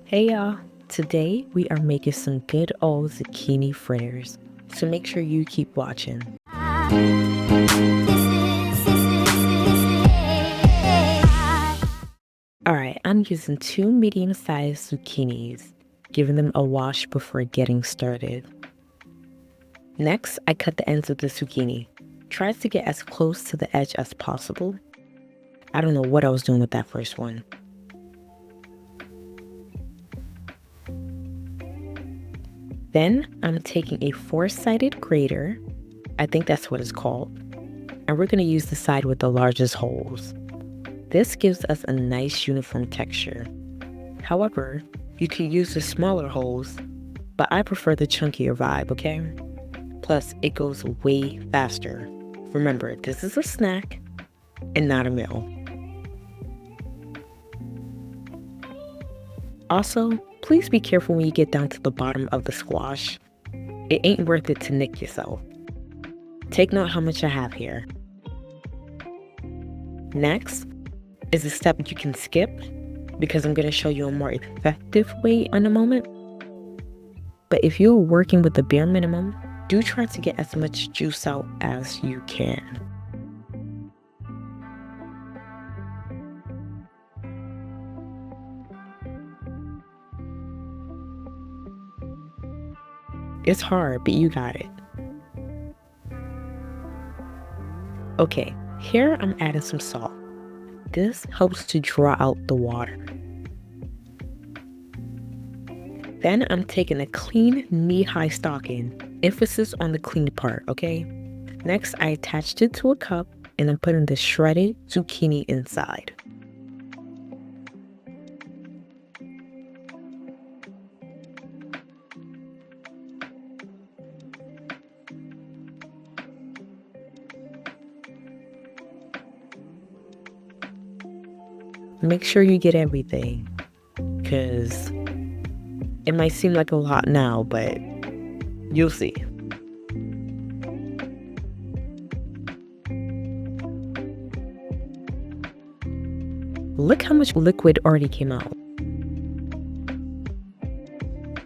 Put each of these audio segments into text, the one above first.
Hey y'all, today we are making some good old zucchini fritters, so make sure you keep watching. Alright, I'm using 2 medium-sized zucchinis, giving them a wash before getting started. Next, I cut the ends of the zucchini. Try to get as close to the edge as possible. I don't know what I was doing with that first one. Then I'm taking a 4-sided grater, I think that's what it's called, and we're going to use the side with the largest holes. This gives us a nice uniform texture. However, you can use the smaller holes, but I prefer the chunkier vibe, okay? Plus, it goes way faster. Remember, this is a snack and not a meal. Also, please be careful when you get down to the bottom of the squash. It ain't worth it to nick yourself. Take note how much I have here. Next is a step you can skip because I'm going to show you a more effective way in a moment. But if you're working with the bare minimum, do try to get as much juice out as you can. It's hard, but you got it. Okay, here I'm adding some salt. This helps to draw out the water. Then I'm taking a clean knee-high stocking, emphasis on the clean part, okay? Next, I attached it to a cup and I'm putting the shredded zucchini inside. Make sure you get everything, because it might seem like a lot now, but you'll see. Look how much liquid already came out.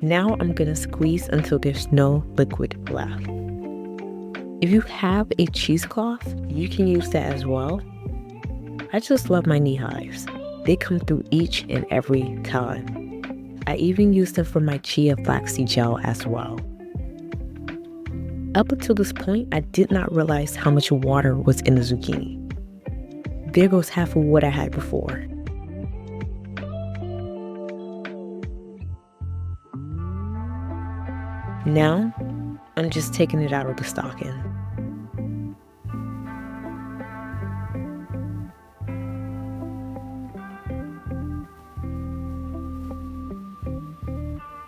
Now I'm gonna squeeze until there's no liquid left. If you have a cheesecloth, you can use that as well. I just love my knee-highs. They come through each and every time. I even use them for my chia flaxseed gel as well. Up until this point, I did not realize how much water was in the zucchini. There goes half of what I had before. Now, I'm just taking it out of the stocking.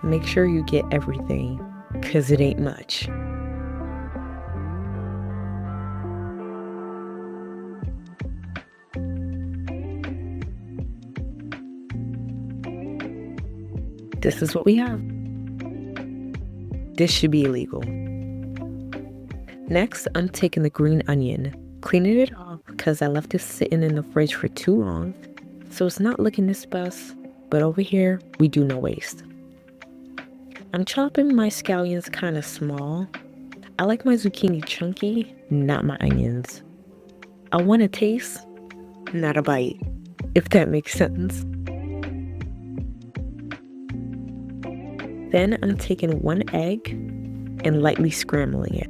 Make sure you get everything, because it ain't much. This is what we have. This should be illegal. Next, I'm taking the green onion, cleaning it off because I left it sitting in the fridge for too long, so it's not looking this best, but over here, we do no waste. I'm chopping my scallions kind of small. I like my zucchini chunky, not my onions. I want a taste, not a bite, if that makes sense. Then I'm taking 1 egg and lightly scrambling it.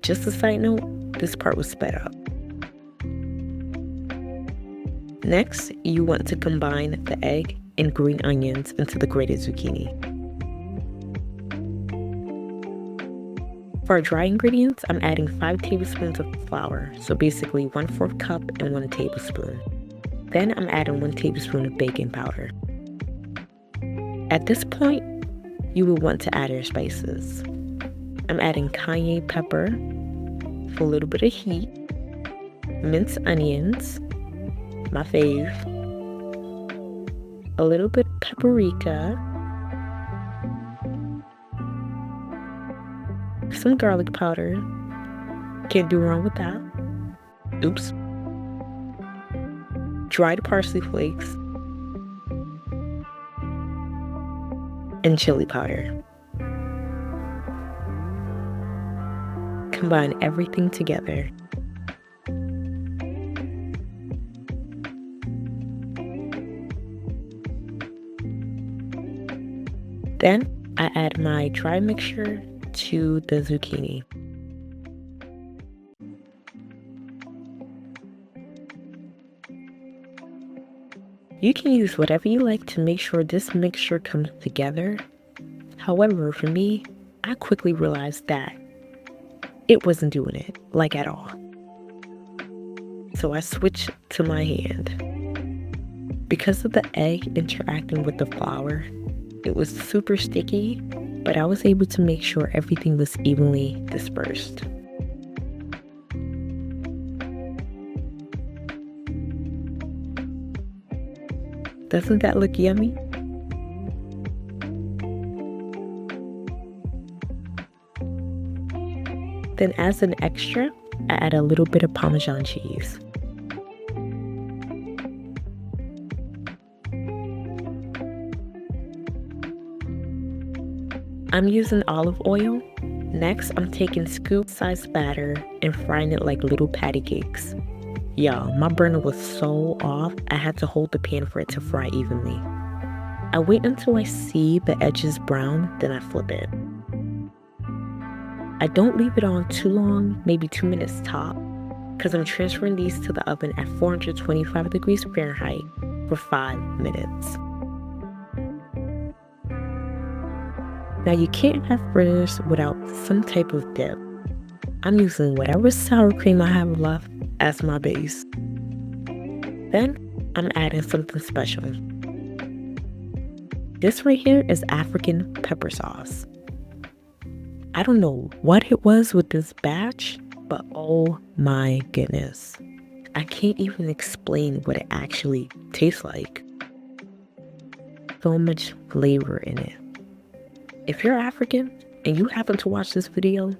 Just a side note, this part was sped up. Next, you want to combine the egg and green onions into the grated zucchini. For our dry ingredients, I'm adding 5 tablespoons of flour, so basically 1/4 cup and 1 tablespoon. Then I'm adding 1 tablespoon of baking powder. At this point, you will want to add your spices. I'm adding cayenne pepper for a little bit of heat, minced onions, my fave, a little bit of paprika, some garlic powder, can't do wrong with that, oops, dried parsley flakes, and chili powder. Combine everything together. Then I add my dry mixture to the zucchini. You can use whatever you like to make sure this mixture comes together. However, for me, I quickly realized that it wasn't doing it, like at all. So I switched to my hand. Because of the egg interacting with the flour, it was super sticky, but I was able to make sure everything was evenly dispersed. Doesn't that look yummy? Then as an extra, I add a little bit of Parmesan cheese. I'm using olive oil. Next, I'm taking scoop-sized batter and frying it like little patty cakes. Y'all, my burner was so off, I had to hold the pan for it to fry evenly. I wait until I see the edges brown, then I flip it. I don't leave it on too long, maybe 2 minutes top, because I'm transferring these to the oven at 425 degrees Fahrenheit for 5 minutes. Now you can't have fritters without some type of dip. I'm using whatever sour cream I have left as my base. Then I'm adding something special. This right here is African pepper sauce. I don't know what it was with this batch, but oh my goodness. I can't even explain what it actually tastes like. So much flavor in it. If you're African and you happen to watch this video,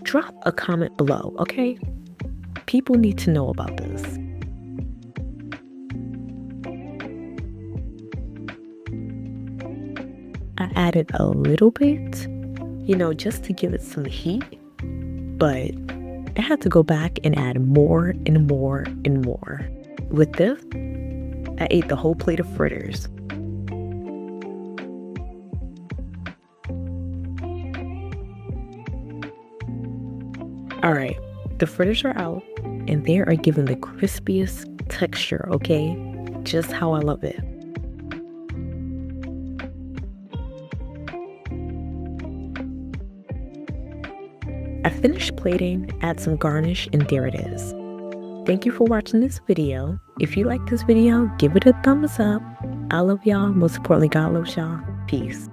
drop a comment below, okay? People need to know about this. I added a little bit, just to give it some heat, but I had to go back and add more and more and more. With this, I ate the whole plate of fritters. Alright, the fritters are out and they are giving the crispiest texture, okay? Just how I love it. I finished plating, add some garnish, and there it is. Thank you for watching this video. If you like this video, give it a thumbs up. I love y'all. Most importantly, God loves y'all. Peace.